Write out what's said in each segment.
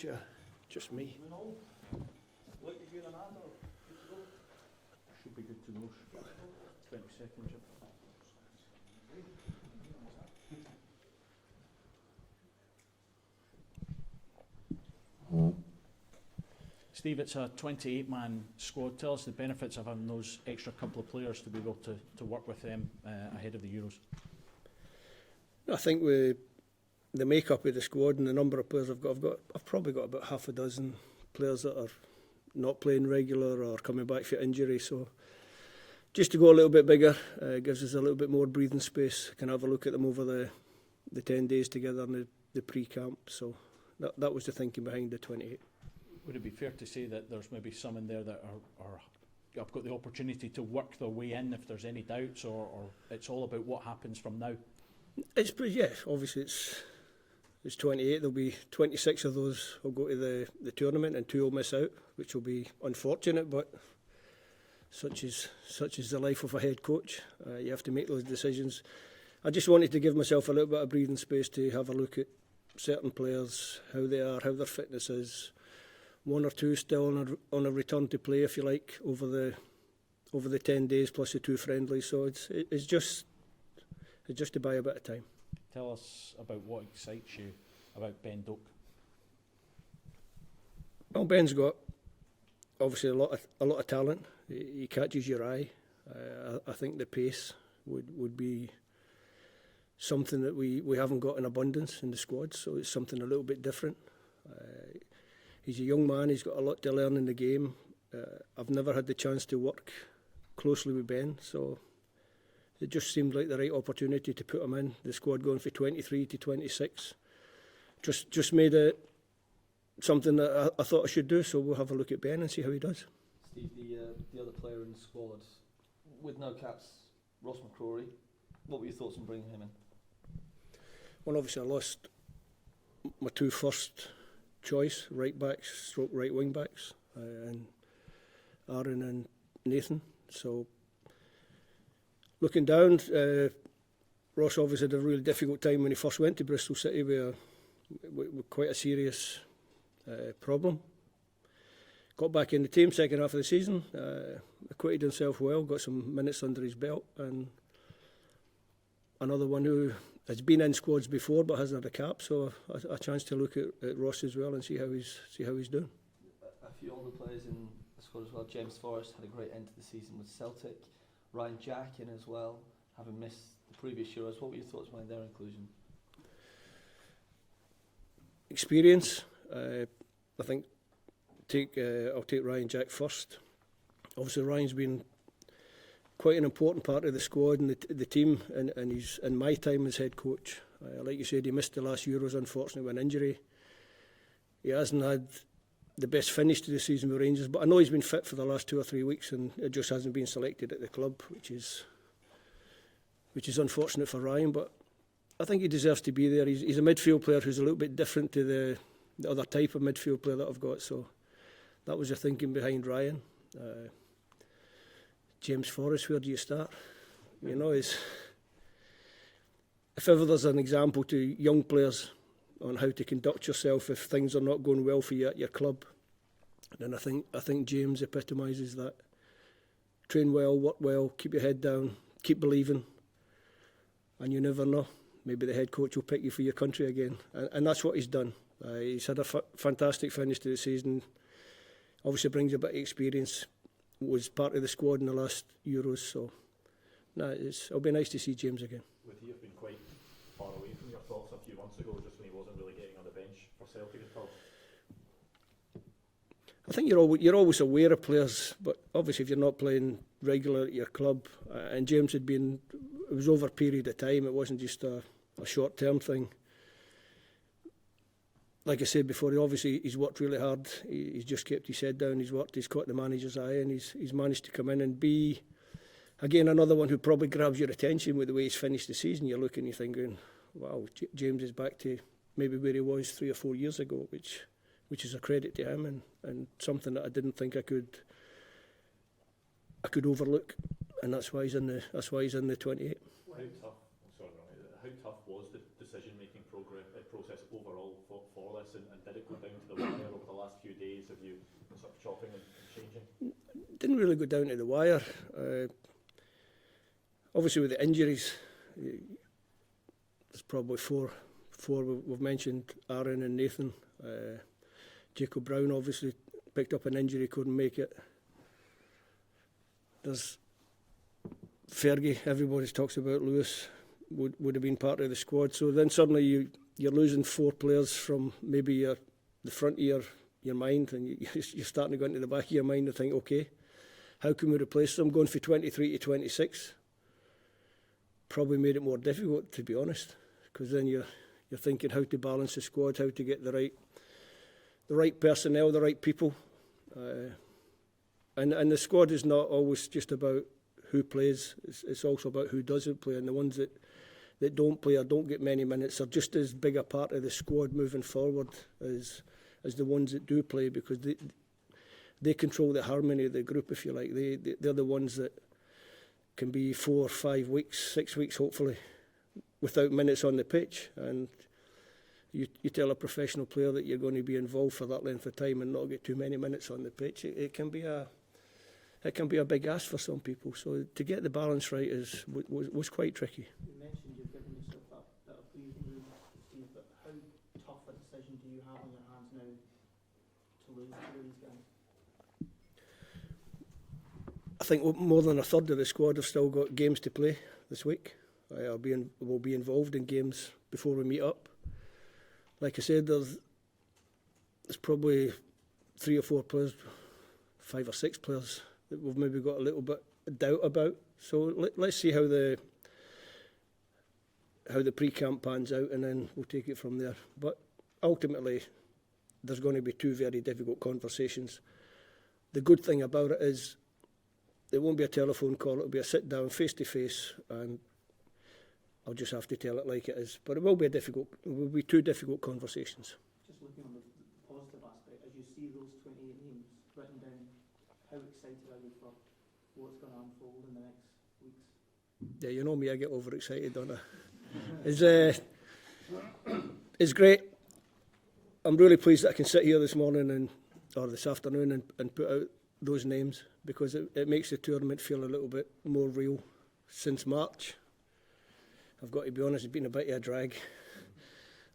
bench, just me. Should be good to go. 20 seconds. Steve, it's a 28-man squad. Tell us the benefits of having those extra couple of players to be able to work with them ahead of the Euros. I think with the makeup of the squad and the number of players I've probably got about half a dozen players that are not playing regular or coming back for injury. So just to go a little bit bigger gives us a little bit more breathing space. Can have a look at them over the 10 days together in the pre-camp. So that was the thinking behind the 28. Would it be fair to say that there's maybe some in there that have got the opportunity to work their way in if there's any doubts, or it's all about what happens from now? It's pretty, obviously it's 28. There'll be 26 of those will go to the tournament and 2 will miss out, which will be unfortunate, but such is the life of a head coach. You have to make those decisions. I just wanted to give myself a little bit of breathing space to have a look at certain players, how they are, how their fitness is. 1 or 2 still on a return to play, if you like, over the 10 days plus the 2 friendlies. So it's just to buy a bit of time. Tell us about what excites you about Ben Doak. Well, Ben's got obviously a lot of talent. He catches your eye. I think the pace would be something that we haven't got in abundance in the squad. So it's something a little bit different. He's a young man, he's got a lot to learn in the game. I've never had the chance to work closely with Ben, so it just seemed like the right opportunity to put him in. The squad going from 23 to 26 just made it something that I thought I should do, so we'll have a look at Ben and see how he does. Steve, the other player in the squad, with no caps, Ross McCrory, what were your thoughts on bringing him in? Well, obviously I lost my 2 first choice right backs, right wing backs, and Aaron and Nathan. So looking down, Ross obviously had a really difficult time when he first went to Bristol City with quite a serious problem. Got back in the team second half of the season, acquitted himself well, got some minutes under his belt, and another one who has been in squads before but hasn't had a cap, so a chance to look at Ross as well and see how he's doing. A few older players in the squad as well. James Forrest had a great end to the season with Celtic. Ryan Jack in as well, having missed the previous Euros. What were your thoughts behind their inclusion? Experience. I think I'll take Ryan Jack first. Obviously Ryan's been quite an important part of the squad and the team, and he's in my time as head coach. Like you said, he missed the last Euros unfortunately with an injury. He hasn't had the best finish to the season with Rangers, but I know he's been fit for the last 2 or 3 weeks and it just hasn't been selected at the club, which is unfortunate for Ryan, but I think he deserves to be there. He's a midfield player who's a little bit different to the other type of midfield player that I've got, so that was the thinking behind Ryan. James Forrest, where do you start? You know, if ever there's an example to young players on how to conduct yourself if things are not going well for you at your club, then I think James epitomises that. Train well, work well, keep your head down, keep believing, and you never know. Maybe the head coach will pick you for your country again, and that's what he's done. He's had a fantastic finish to the season. Obviously brings a bit of experience. Was part of the squad in the last Euros, so it'll be nice to see James again. Would he have been quite far away from your thoughts a few months ago, just when he wasn't really getting on the bench for Celtic at all? I think you're always aware of players, but obviously if you're not playing regular at your club, and James it was over a period of time, it wasn't just a short-term thing. Like I said before, he's worked really hard. He's just kept his head down. He's worked. He's caught the manager's eye, and he's managed to come in and be, again, another one who probably grabs your attention with the way he's finished the season. You're looking, you're thinking, wow, James is back to maybe where he was 3 or 4 years ago, which is a credit to him and something that I didn't think I could overlook, and that's why he's in the 28. How tough was the decision-making process overall for this, and did it go down to the wire last few days? Have you been sort of chopping and changing? Didn't really go down to the wire. Obviously with the injuries, there's probably four we've mentioned, Aaron and Nathan. Jacob Brown obviously picked up an injury, couldn't make it. There's Fergie, everybody talks about Lewis, would have been part of the squad. So then suddenly you're losing 4 players from maybe the front of your mind, and you're starting to go into the back of your mind and think, okay, how can we replace them? Going for 23 to 26 probably made it more difficult, to be honest, because then you're thinking how to balance the squad, how to get the right personnel, the right people. And the squad is not always just about who plays, it's also about who doesn't play, and the ones that don't play or don't get many minutes are just as big a part of the squad moving forward as the ones that do play, because they control the harmony of the group, if you like. They're the ones that can be 4 or 5 weeks, 6 weeks hopefully, without minutes on the pitch. And you tell a professional player that you're going to be involved for that length of time and not get too many minutes on the pitch, it can be a big ask for some people. So to get the balance right was quite tricky. You mentioned you've given yourself that bit of breathing room, Steve, but how tough a decision do you have on your hands now to lose these games? I think more than a third of the squad have still got games to play this week. We'll be involved in games before we meet up. Like I said, there's probably 3 or 4 players, 5 or 6 players that we've maybe got a little bit of doubt about. So let's see how the pre-camp pans out, and then we'll take it from there. But ultimately, there's going to be 2 very difficult conversations. The good thing about it is it won't be a telephone call, it'll be a sit down face to face, and I'll just have to tell it like it is. But it will be 2 difficult conversations. Just looking on the positive aspect, as you see those 28 names written down, how excited are you for what's going to unfold in the next weeks? Yeah, you know me, I get overexcited, don't I? It's great. I'm really pleased that I can sit here this morning or this afternoon and put out those names, because it makes the tournament feel a little bit more real. Since March, I've got to be honest, it's been a bit of a drag.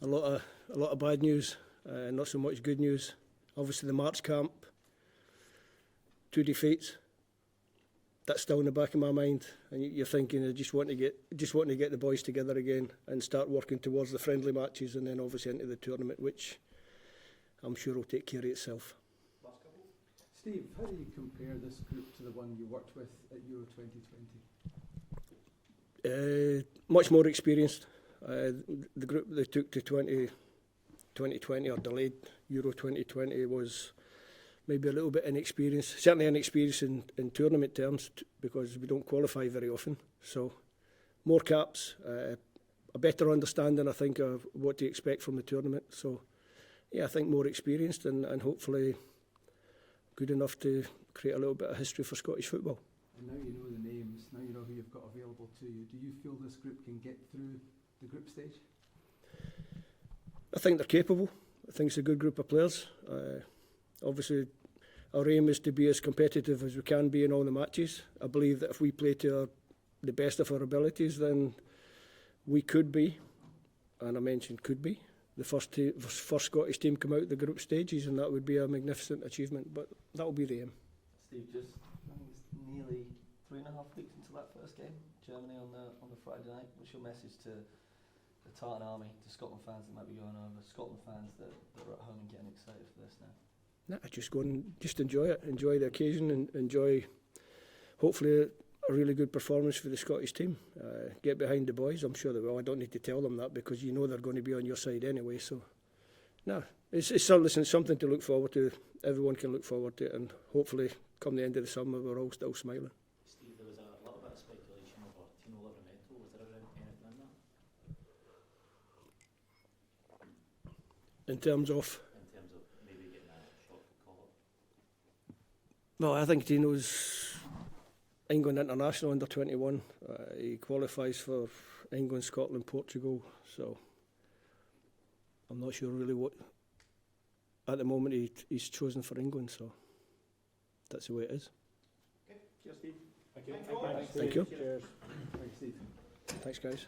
A lot of bad news, not so much good news. Obviously the March camp, 2 defeats. That's still in the back of my mind, and you're thinking I just want to get the boys together again and start working towards the friendly matches, and then obviously into the tournament, which I'm sure will take care of itself. Steve, how do you compare this group to the one you worked with at Euro 2020? Much more experienced. The group they took to 2020 or delayed Euro 2020 was maybe a little bit inexperienced. Certainly inexperienced in tournament terms, because we don't qualify very often. So more caps, a better understanding, I think, of what to expect from the tournament. So yeah, I think more experienced and hopefully good enough to create a little bit of history for Scottish football. And now you know the names, now you know who you've got available to you. Do you feel this group can get through the group stage? I think they're capable. I think it's a good group of players. Obviously, our aim is to be as competitive as we can be in all the matches. I believe that if we play to the best of our abilities, then we could be, and I mentioned could be, the first Scottish team come out the group stages, and that would be a magnificent achievement. But that will be the aim. Steve, just I think it's nearly 3.5 weeks until that first game, Germany on the Friday night. What's your message to the Tartan Army, to Scotland fans that might be going over, Scotland fans that are at home and getting excited for this now? Nah, just go and just enjoy it, enjoy the occasion, and enjoy hopefully a really good performance for the Scottish team. Get behind the boys. I'm sure they will. I don't need to tell them that, because you know they're going to be on your side anyway. So, no, it's something to look forward to. Everyone can look forward to it, and hopefully, come the end of the summer, we're all still smiling. Steve, there was a little bit of speculation over Tino Livramento. Was there anything in that? In terms of Maybe getting a shot for call-up? Well, I think Tino's England international under 21. He qualifies for England, Scotland, Portugal. So I'm not sure really what at the moment he's chosen for England, so that's the way it is. Cheers, Steve. Thank you. Thanks, Thank you. Thanks, Steve. Thanks, guys.